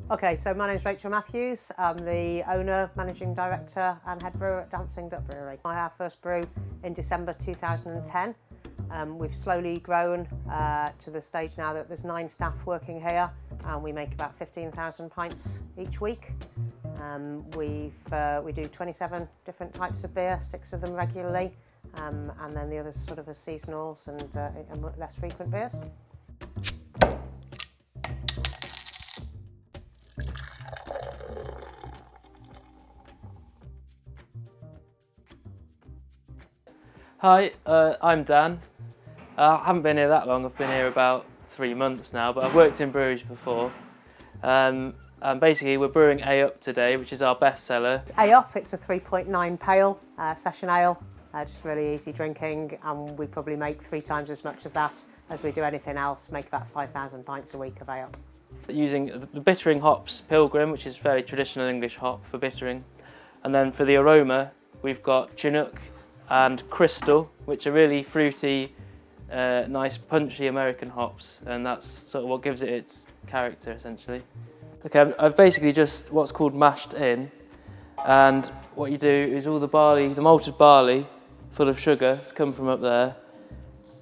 Okay, so my name's Rachel Matthews. I'm the owner, managing director and head brewer at Dancing Duck Brewery. I had our first brew in December 2010. We've slowly grown to the stage now that there's 9 staff working here and we make about 15,000 pints each week. We do 27 different types of beer, 6 of them regularly, and then the others sort of as seasonals and less frequent beers. Hi, I'm Dan. I haven't been here that long, I've been here about 3 months now, but I've worked in breweries before. And basically we're brewing A Up today, which is our best seller. A Up, it's a 3.9 pale session ale, just really easy drinking, and we probably make 3 times as much of that as we do anything else, make about 5,000 pints a week of A Up. Using the bittering hops, Pilgrim, which is a very traditional English hop for bittering. And then for the aroma, we've got Chinook and Crystal, which are really fruity, nice punchy American hops, and that's sort of what gives it its character essentially. Okay, I've basically just what's called mashed in, and what you do is all the barley, the malted barley full of sugar, has come from up there,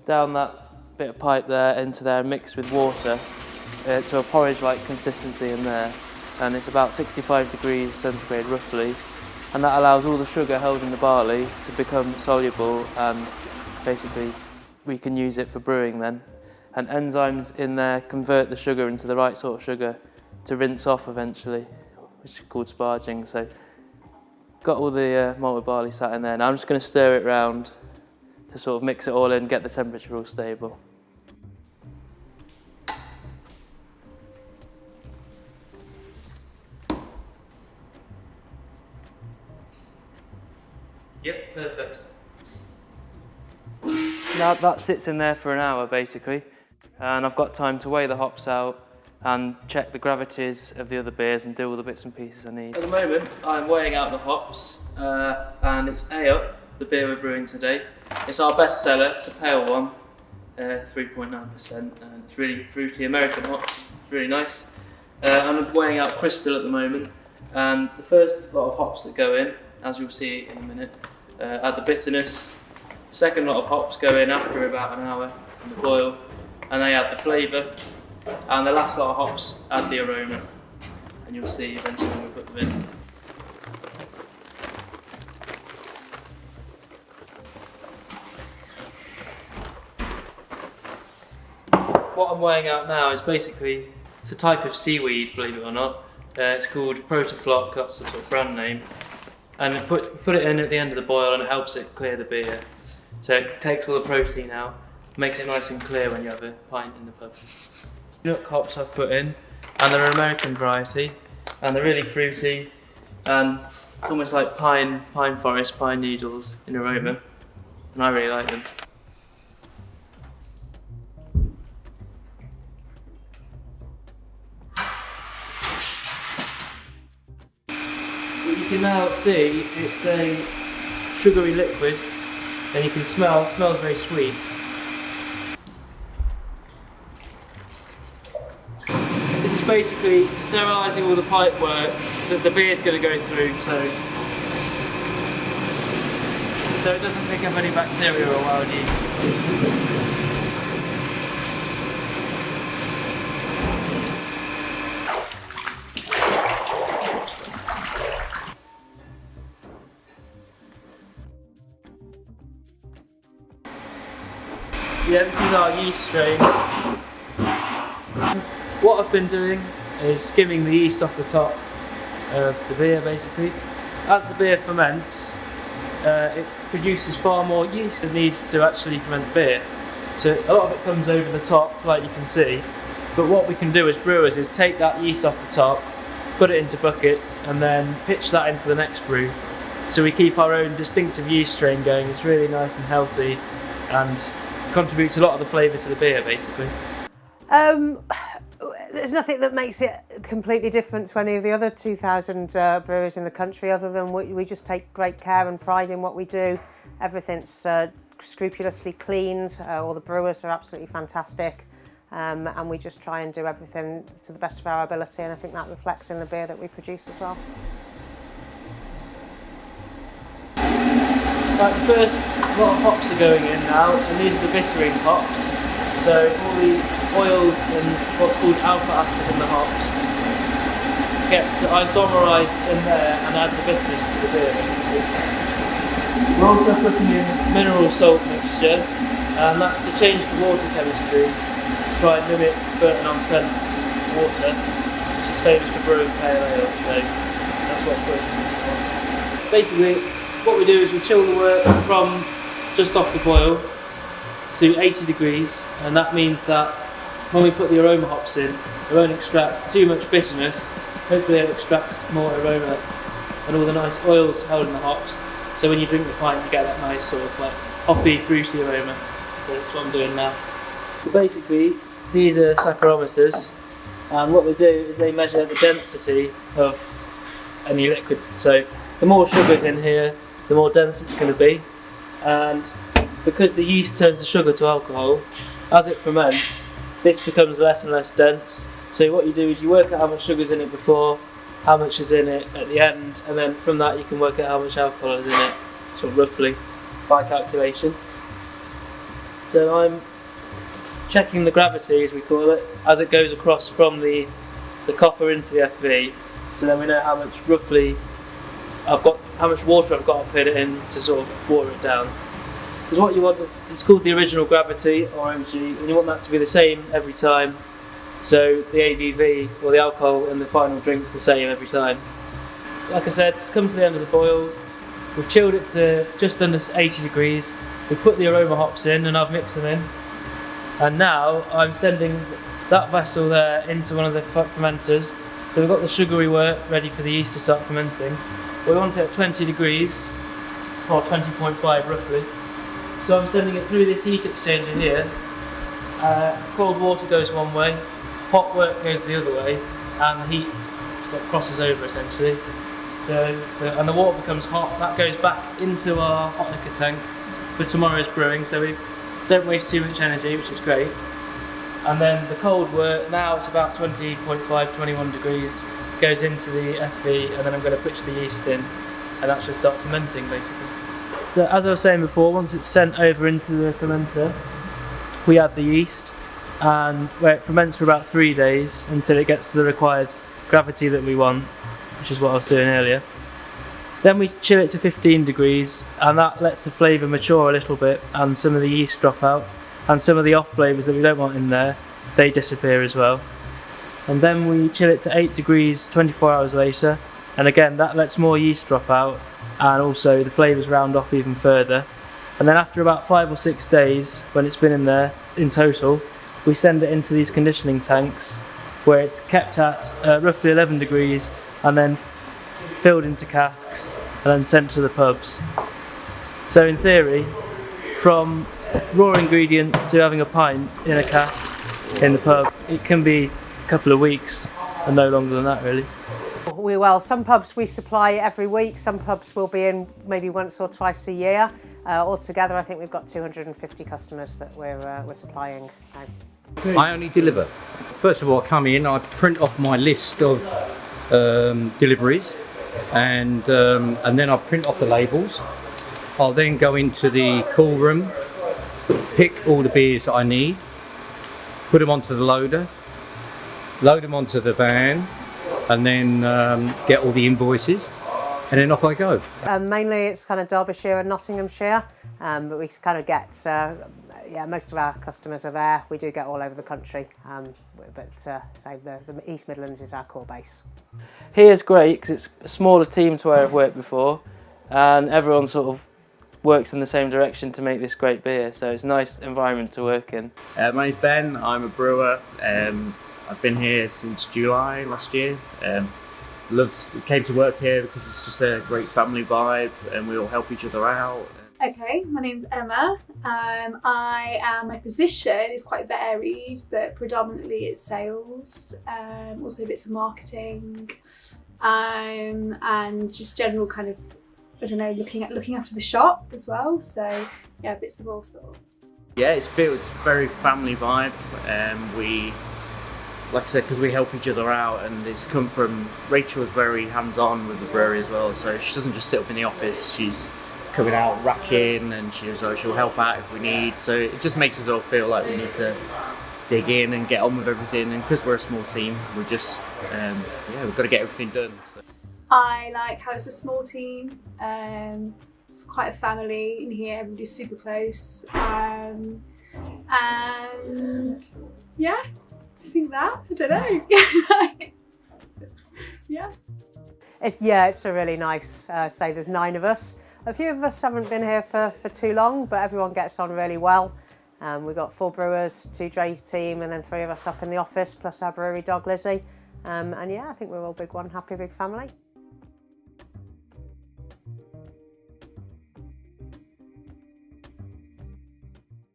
down that bit of pipe there into there, mixed with water to a porridge-like consistency in there, and it's about 65 degrees centigrade roughly. And that allows all the sugar held in the barley to become soluble, and basically we can use it for brewing then. And enzymes in there convert the sugar into the right sort of sugar to rinse off eventually, which is called sparging. So got all the malted barley sat in there. Now I'm just going to stir it round to sort of mix it all in, get the temperature all stable. Yep, perfect. Now that sits in there for an hour basically, and I've got time to weigh the hops out and check the gravities of the other beers and do all the bits and pieces I need. At the moment I'm weighing out the hops and it's A Up, the beer we're brewing today. It's our best seller, it's a pale one, 3.9%, and it's really fruity American hops, really nice. I'm weighing out Crystal at the moment, and the first lot of hops that go in, as you'll see in a minute, add the bitterness. Second lot of hops go in after about an hour in the boil, and they add the flavour. And the last lot of hops add the aroma, and you'll see eventually when we put them in. What I'm weighing out now is basically, it's a type of seaweed, believe it or not. It's called Protofloc, that's the sort of brand name. And put it in at the end of the boil and it helps it clear the beer. So it takes all the protein out, makes it nice and clear when you have a pint in the pub. Chinook hops I've put in, and they're an American variety, and they're really fruity, and almost like pine forest, pine needles in aroma, and I really like them. You can now see it's a sugary liquid, and you can smell, it smells very sweet. This is basically sterilising all the pipe work that the beer's going to go through, so it doesn't pick up any bacteria or wild yeast. Yeah, this is our yeast strain. What I've been doing is skimming the yeast off the top of the beer basically. As the beer ferments, it produces far more yeast than it needs to actually ferment the beer. So a lot of it comes over the top, like you can see, but what we can do as brewers is take that yeast off the top, put it into buckets, and then pitch that into the next brew. So we keep our own distinctive yeast strain going. It's really nice and healthy, and contributes a lot of the flavour to the beer basically. There's nothing that makes it completely different to any of the other 2,000 breweries in the country, other than we just take great care and pride in what we do. Everything's scrupulously cleaned, all the brewers are absolutely fantastic, and we just try and do everything to the best of our ability, and I think that reflects in the beer that we produce as well. Right, the first lot of hops are going in now, and these are the bittering hops. So all the oils and what's called alpha acid in the hops gets isomerised in there and adds a bitterness to the beer. We're also putting in mineral salt mixture, and that's to change the water chemistry to try and mimic Burton-on-Trent's water, which is famous for brewing pale ale, so that's what we're putting in. Basically, what we do is we chill the wort from just off the boil to 80 degrees, and that means that when we put the aroma hops in, it won't extract too much bitterness. Hopefully it extracts more aroma and all the nice oils held in the hops. So when you drink the pint, you get that nice sort of like hoppy, fruity aroma. So that's what I'm doing now. So basically, these are saccharometers, and what they do is they measure the density of any liquid. So the more sugar's in here, the more dense it's going to be, and because the yeast turns the sugar to alcohol, as it ferments, this becomes less and less dense. So what you do is you work out how much sugar's in it before, how much is in it at the end, and then from that you can work out how much alcohol is in it, sort of roughly, by calculation. So I'm checking the gravity, as we call it, as it goes across from the copper into the FV, so then we know how much roughly how much water I've got to put it in to sort of water it down. Because what you want is, it's called the original gravity, or OG, and you want that to be the same every time. So the ABV, or the alcohol in the final drink's the same every time. Like I said, it's come to the end of the boil. We've chilled it to just under 80 degrees. We've put the aroma hops in, and I've mixed them in. And now I'm sending that vessel there into one of the fermenters. So we've got the sugary wort ready for the yeast to start fermenting. We want it at 20 degrees, or 20.5 roughly. So I'm sending it through this heat exchanger here. Cold water goes one way, hot wort goes the other way, and the heat sort of crosses over essentially. And the water becomes hot. That goes back into our hot liquor tank for tomorrow's brewing, so we don't waste too much energy, which is great. And then the cold wort, now it's about 20.5, 21 degrees, goes into the FV, and then I'm going to pitch the yeast in, and that should start fermenting basically. So as I was saying before, once it's sent over into the fermenter, we add the yeast, and where it ferments for about 3 days until it gets to the required gravity that we want, which is what I was doing earlier. Then we chill it to 15 degrees, and that lets the flavour mature a little bit, and some of the yeast drop out, and some of the off flavours that we don't want in there, they disappear as well. And then we chill it to 8 degrees 24 hours later, and again that lets more yeast drop out, and also the flavours round off even further. And then after about 5 or 6 days, when it's been in there in total, we send it into these conditioning tanks where it's kept at roughly 11 degrees, and then filled into casks and then sent to the pubs. So in theory, from raw ingredients to having a pint in a cask in the pub, it can be a couple of weeks and no longer than that really. Some pubs we supply every week, some pubs will be in maybe once or twice a year. Altogether I think we've got 250 customers that we're supplying now. I only deliver. First of all, I come in, I print off my list of deliveries, and then I print off the labels. I'll then go into the cool room, pick all the beers that I need, put them onto the loader, load them onto the van, and then get all the invoices, and then off I go. Mainly it's kind of Derbyshire and Nottinghamshire, but we kind of get, most of our customers are there. We do get all over the country, but say the East Midlands is our core base. Here's great because it's a smaller team to where I've worked before, and everyone sort of works in the same direction to make this great beer, so it's a nice environment to work in. My name's Ben, I'm a brewer. I've been here since July last year. Came to work here because it's just a great family vibe and we all help each other out. Okay, my name's Emma. My position is quite varied, but predominantly it's sales, also bits of marketing, and just general kind of, I don't know, looking after the shop as well. So yeah, bits of all sorts. Yeah, it's very family vibe. We, like I said, because we help each other out, and it's come from Rachel's very hands-on with the brewery as well. So she doesn't just sit up in the office. She's coming out racking, and she'll help out if we need. So it just makes us all feel like we need to dig in and get on with everything. And because we're a small team, we're just we've got to get everything done. So. I like how it's a small team. It's quite a family in here. Everybody's super close. And yeah, I think that. I don't know. Yeah. It's a really nice. Say there's 9 of us. A few of us haven't been here for too long, but everyone gets on really well. We've got 4 brewers, 2 dray team, and then 3 of us up in the office, plus our brewery dog Lizzie. And yeah, I think we're all one happy big family.